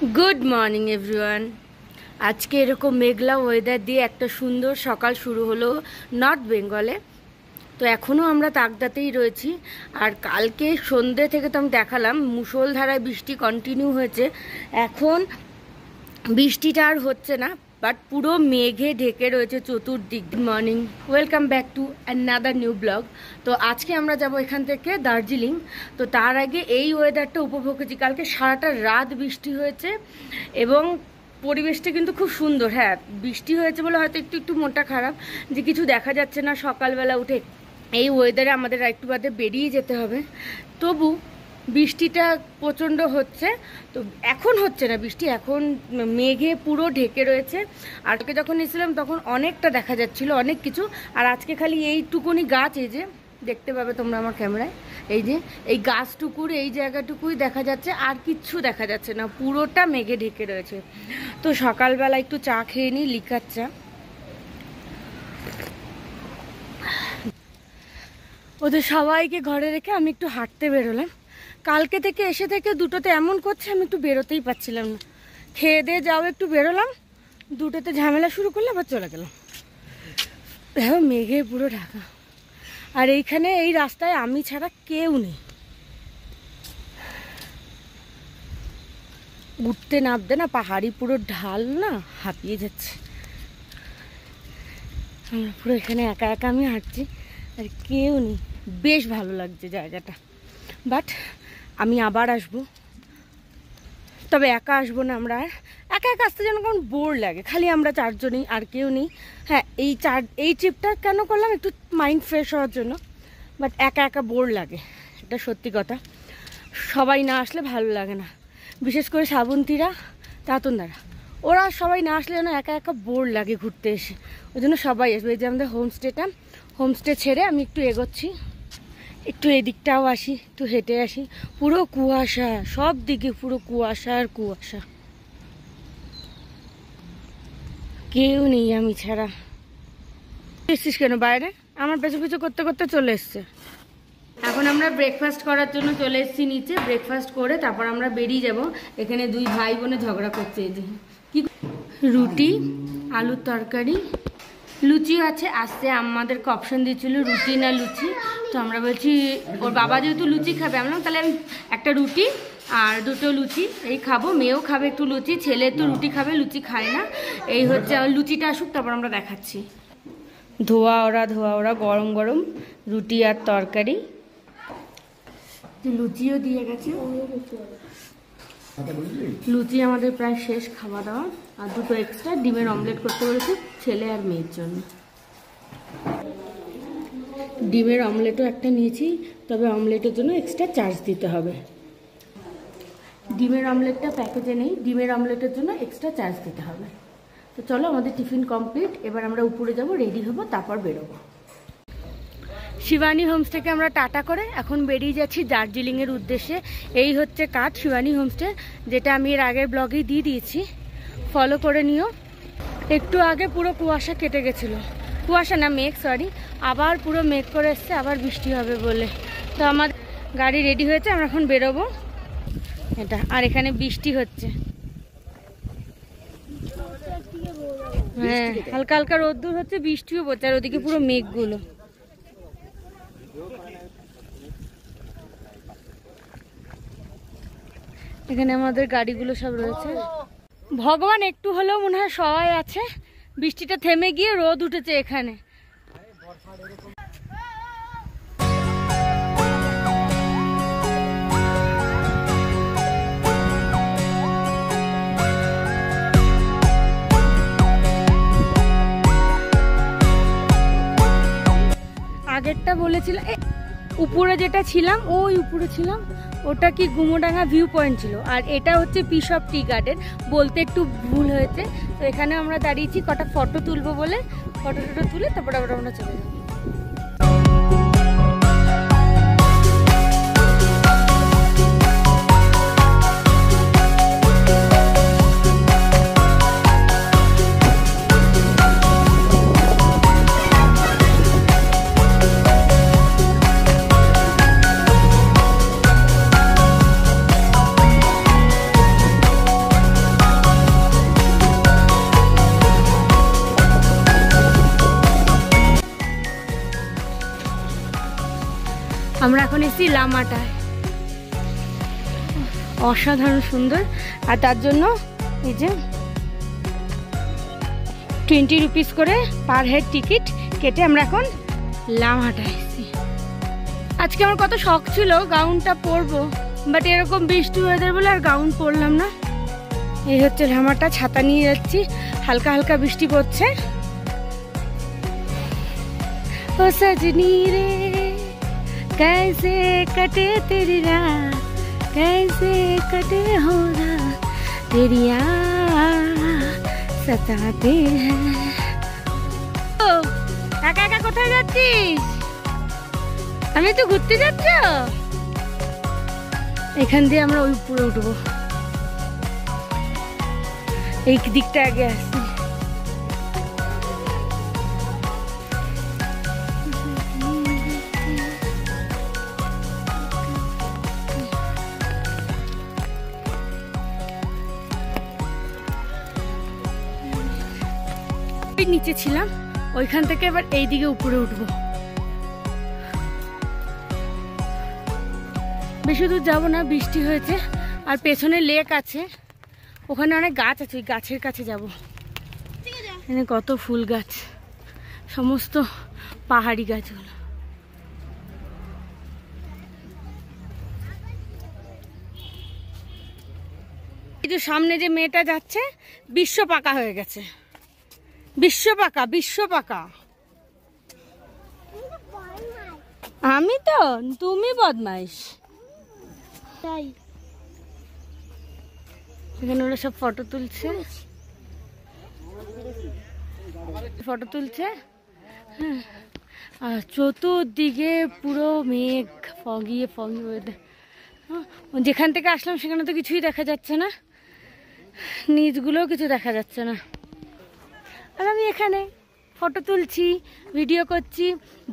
Good morning everyone. আজকে এরকম মেঘলা weather দিয়ে একটা সুন্দর সকাল শুরু হলো নর্থ বেঙ্গলে। তো এখনও আমরা তাকদাতেই রয়েছি। আর কালকে সন্ধ্যে থেকে তো আমি দেখালাম মুষলধারায় বৃষ্টি কন্টিনিউ হয়েছে। এখন বৃষ্টিটা আর হচ্ছে না, বাট পুরো মেঘে ঢেকে রয়েছে চতুর্দিক। Good morning, welcome back to another new blog. তো আজকে আমরা যাব এখান থেকে দার্জিলিং। তো তার আগে এই ওয়েদারটা উপভোগ করছি। কালকে সারাটা রাত বৃষ্টি হয়েছে এবং পরিবেশটা কিন্তু খুব সুন্দর। হ্যাঁ, বৃষ্টি হয়েছে বলে হয়তো একটু একটু মনটা খারাপ যে কিছু দেখা যাচ্ছে না। সকালবেলা উঠে এই ওয়েদারে আমাদের একটু বাদে বেরিয়ে যেতে হবে, তবু বৃষ্টিটা প্রচণ্ড হচ্ছে। তো এখন হচ্ছে না বৃষ্টি, এখন মেঘে পুরো ঢেকে রয়েছে। আজকে যখন এসেছিলাম তখন অনেকটা দেখা যাচ্ছিল, অনেক কিছু। আর আজকে খালি এইটুকুনি গাছ, এই যে দেখতে পাবে তোমরা আমার ক্যামেরায়, এই যে এই গাছটুকুর এই জায়গাটুকুই দেখা যাচ্ছে, আর কিচ্ছু দেখা যাচ্ছে না, পুরোটা মেঘে ঢেকে রয়েছে। তো সকালবেলা একটু চা খেয়ে নিই, লিকার চা। ওদের সবাইকে ঘরে রেখে আমি একটু হাঁটতে বেরোলাম। কালকে থেকে এসে থেকে দুটোতে এমন করছে আমি একটু বেরোতেই পারছিলাম না। খেয়ে দিয়ে যাও একটু বেরোলাম, দুটোতে ঝামেলা শুরু করলে আবার চলে গেলাম। দেখো মেঘে পুরো ঢাকা। আর এইখানে এই রাস্তায় আমি ছাড়া কেউ নেই। উঠতে নামতে না পাহাড়ি পুরো ঢাল না, হাঁপিয়ে যাচ্ছে। আমরা পুরো এখানে একা একা আমি হাঁটছি আর কেউ নেই। বেশ ভালো লাগছে জায়গাটা, বাট আমি আবার আসবো। তবে একা আসবো না, আমরা আর একা একা আসতে যেন কেমন বোর লাগে। খালি আমরা চারজনই, আর কেউ নেই। হ্যাঁ, এই ট্রিপটা কেন করলাম, একটু মাইন্ড ফ্রেশ হওয়ার জন্য। বাট একা একা বোর লাগে, এটা সত্যি কথা। সবাই না আসলে ভালো লাগে না, বিশেষ করে শ্রাবন্তীরা, তাতনদারা, ওরা সবাই না আসলে যেন একা একা বোর লাগে ঘুরতে এসে। ওই জন্য সবাই আসবে। এই যে আমাদের হোমস্টে ছেড়ে আমি একটু এগোচ্ছি, একটু এদিকটাও আসি, একটু হেঁটে আসি। পুরো কুয়াশা, সব দিকে পুরো কুয়াশা আর কুয়াশা, কেউ নেই আমি ছাড়া। এসছিস কেন বাইরে? আমার পেছু পিছু করতে করতে চলে এসছে। এখন আমরা ব্রেকফাস্ট করার জন্য চলে এসেছি নিচে। ব্রেকফাস্ট করে তারপর আমরা বেরিয়ে যাব। এখানে দুই ভাই বোনে ঝগড়া করছে। এই যে কি, রুটি, আলুর তরকারি, লুচি আছে। আসতে আমাদেরকে অপশন দিয়েছিল রুটি না লুচি। তো আমরা বলছি, ওর বাবা যেহেতু লুচি খাবে, আমরা তাহলে আমি একটা রুটি আর দুটো লুচি এই খাবো। মেয়েও খাবে একটু লুচি, ছেলে একটু রুটি খাবে, লুচি খায় না। এই হচ্ছে, লুচিটা আসুক তারপর আমরা দেখাচ্ছি। ধোয়া ওরা গরম গরম রুটি আর তরকারি। লুচিও দিয়ে গেছে। লুচি আমাদের প্রায় শেষ খাওয়া দাওয়া। আর দুটো এক্সট্রা ডিমের অমলেট করতে বলেছে ছেলে আর মেয়ের জন্য। ডিমের অমলেটও একটা নিয়েছি, তবে অমলেটের জন্য এক্সট্রা চার্জ দিতে হবে। ডিমের অমলেটটা প্যাকেজে নেই, ডিমের অমলেটের জন্য এক্সট্রা চার্জ দিতে হবে। তো চলো, আমাদের টিফিন কমপ্লিট। এবার আমরা উপরে যাব, রেডি হব, তারপর বেরোবো। শিবানী হোমস থেকে আমরা টাটা করে এখন বেরিয়ে যাচ্ছি দার্জিলিংয়ের উদ্দেশ্যে। এই হচ্ছে কাঠ শিবানী হোমস্টে, যেটা আমি এর আগের ব্লগেই দিয়ে দিয়েছি, ফলো করে নিও। একটু আগে পুরো কুয়াশা কেটে গেছিলো, কুয়াশা না মেঘ, সরি, আবার পুরো মেঘ করে এসছে, আবার বৃষ্টি হবে বলে। তো আমার গাড়ি রেডি হয়েছে, আমরা এখন বেরোবো। এটা আর এখানে বৃষ্টি হচ্ছে। হ্যাঁ, হালকা হালকা রোদ্দুর হচ্ছে, বৃষ্টিও পড়ছে। আর ওদিকে পুরো মেঘগুলো। এখানে আমাদের গাড়িগুলো সব রয়েছে। ভগবান একটু হলেও মনে হয় সবাই আছে। বৃষ্টিটা থেমে গিয়ে রোদ উঠেছে এখানে। আগেরটা বলেছিলাম উপরে যেটা ছিলাম, ওই উপরে ছিলাম, ওটা কি গুমোডাঙ্গা ভিউ পয়েন্ট ছিল। আর এটা হচ্ছে পিস অফ টি গার্ডেন, বলতে একটু ভুল হয়েছে। তো এখানে আমরা দাঁড়িয়েছি কটা ফটো তুলবো বলে, ফটো তুলে তারপরে আমরা চলে যাবো। এখন এসছি লামাটায়, অসাধারণ সুন্দর। আর তার জন্য এই যে 20 রুপিস করে পার হেড টিকিট কেটে আমরা এখন লামাটায় এসছি। আজকে আমার কত শখ ছিল গাউনটা পরবো, বাট এরকম বৃষ্টি ওয়েদার বলে আর গাউন পরলাম না। এই হচ্ছে লামাটা, ছাতা নিয়ে যাচ্ছি, হালকা হালকা বৃষ্টি পড়ছে। ও সজনী রে कैसे कटे तेरी रात, कैसे कटे हो रात, तेरी याद सताते हैं। ও একা একা কোথায় যাচ্ছিস? আমি তো ঘুরতে যাচ্ছ। এখান দিয়ে আমরা ওই উপরে উঠবো, এই দিকটা আগে আসছি। নিচে ছিলাম, ওইখান থেকে এবার এই দিকে উপরে উঠবো। বেশি দূর যাবো না, বৃষ্টি হয়েছে। আর পেছনে লেক আছে, ওখানে অনেক গাছ আছে, ওই গাছের কাছে যাবো। এখানে কত ফুল গাছ, সমস্ত পাহাড়ি গাছগুলো। এই যে সামনে যে মেয়েটা যাচ্ছে, বিশ্ব পাকা হয়ে গেছে, বিশ্ব পাকা, বিশ্ব পাকা। আমি তো, তুমি বদমাইশ। তাই এখানে ওরা সব ফটো তুলছে, ফটো তুলছে। হ্যাঁ, আর চতুর্দিকে পুরো মেঘ, ফগি ফগি ওয়েদার। যেখান থেকে আসলাম সেখানে তো কিছুই দেখা যাচ্ছে না, নিচগুলোও কিছু দেখা যাচ্ছে না। আর আমি এখানে ফটো তুলছি, ভিডিও করছি।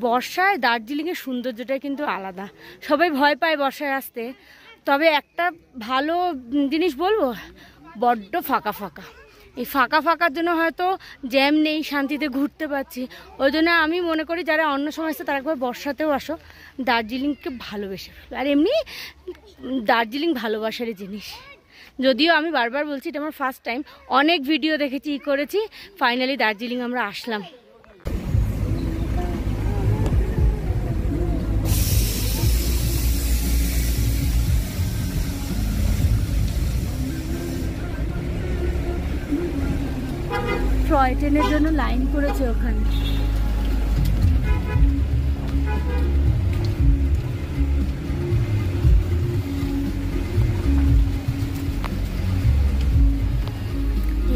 বর্ষায় দার্জিলিংয়ের সৌন্দর্যটাই কিন্তু আলাদা। সবাই ভয় পায় বর্ষায় আসতে, তবে একটা ভালো জিনিস বলবো, বড্ড ফাঁকা ফাঁকা। এই ফাঁকা ফাঁকার জন্য হয়তো জ্যাম নেই, শান্তিতে ঘুরতে পারছি। ওই জন্য আমি মনে করি যারা অন্য সময় আসছে তারা একবার বর্ষাতেও আসো, দার্জিলিংকে ভালোবেসে ফেলো। আর এমনি দার্জিলিং ভালোবাসারই জিনিস। যদিও আমি বারবার বলছি এটা আমার ফার্স্ট টাইম, অনেক ভিডিও দেখেছি, করেছি, ফাইনালি দার্জিলিং আমরা আসলাম। টয় ট্রেনের জন্য লাইন করেছে ওখানে।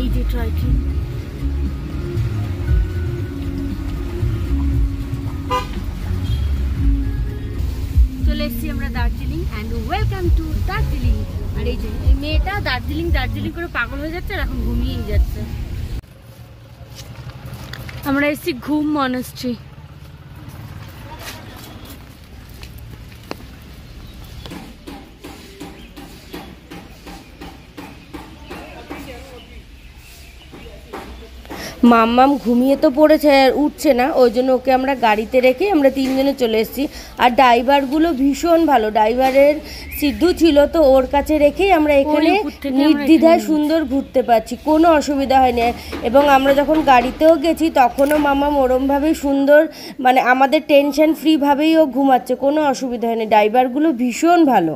এই যে টয় ট্রেন, চলে এসেছি আমরা Darjeeling. And welcome to Darjeeling. আর এই যে এই মেয়েটা দার্জিলিং দার্জিলিং করে পাগল হয়ে যাচ্ছে, আর এখন ঘুমিয়েই যাচ্ছে। আমরা এসেছি ঘুম মনাস্ট্রি। মাম্মাম ঘুমিয়ে তো পড়েছে আর উঠছে না, ওই জন্য ওকে আমরা গাড়িতে রেখে আমরা তিনজনে চলে এসেছি। আর ড্রাইভারগুলো ভীষণ ভালো, ড্রাইভারের সিদ্ধু ছিল, তো ওর কাছে রেখেই আমরা এখানে নির্দ্বিধায় সুন্দর ঘুরতে পারছি, কোনো অসুবিধা হয়নি। এবং আমরা যখন গাড়িতেও গেছি তখনও মাম্মাম ওরমভাবেই সুন্দর, মানে আমাদের টেনশন ফ্রিভাবেই ও ঘুমাচ্ছে, কোনো অসুবিধা হয়নি। ড্রাইভারগুলো ভীষণ ভালো।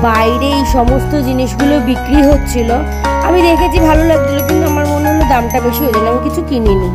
বাইরে এই সমস্ত জিনিসগুলো বিক্রি হচ্ছিল, আমি দেখেছি ভালো লাগছিল, কিন্তু আমার মনে হলো দামটা বেশি হয়ে গেল, আমি কিছু কিনিনি।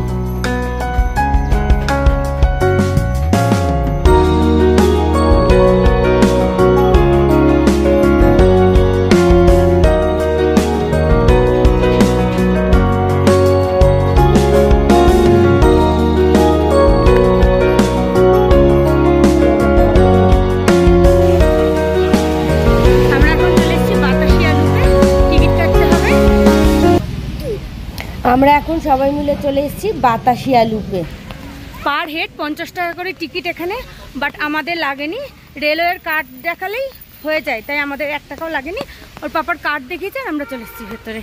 এখন সবাই মিলে চলে এসেছি বাতাসিয়া লুপে। পার হেড 50 টাকা করে টিকিট এখানে, বাট আমাদের লাগেনি, রেলওয়ের কার্ড দেখালেই হয়ে যায়, তাই আমাদের 1 টাকাও লাগেনি। ওর পাপার কার্ড দেখিয়েছে, আমরা চলে এসেছি ভেতরে।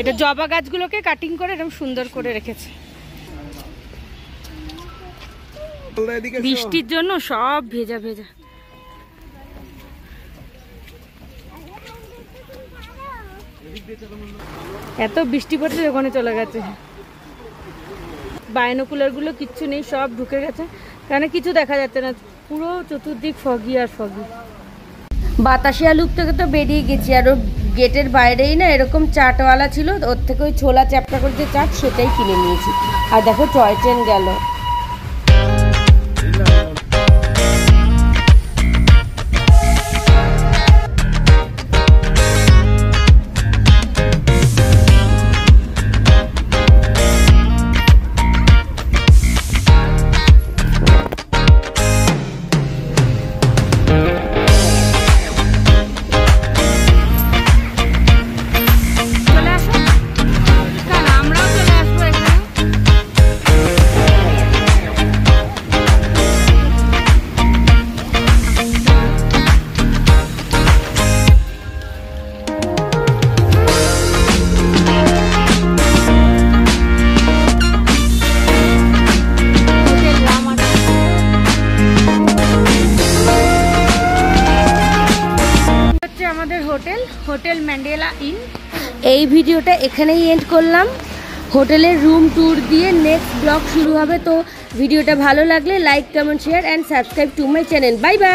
এটা জবা গাছগুলোকে কাটিং করে এরকম সুন্দর করে রেখেছে। বৃষ্টির জন্য সব ভেজা ভেজা। এত বৃষ্টি পড়ছে ওখানে চলে গেছে। বাইনোকুলার গুলো কিচ্ছু নেই, সব ঢুকে গেছে, কারণ কিছু দেখা যাচ্ছে না, পুরো চতুর্দিক ফগি আর ফগি। বাতাসিয়া লুপ থেকে তো বেরিয়ে গেছি, আর ওর গেটের বাইরেই না এরকম চাটওয়ালা ছিল, ওর থেকে ওই ছোলা চ্যাপটা করে যে চাট সেটাই কিনে নিয়েছি। আর দেখো টয় ট্রেন গেল। Hotel Mandela in. এই ভিডিওটা এখানেই এন্ড করলাম। হোটেলের রুম ট্যুর দিয়ে নেক্সট ব্লগ শুরু হবে। তো ভিডিওটা ভালো লাগলে like, comment, share and subscribe to my channel. Bye bye.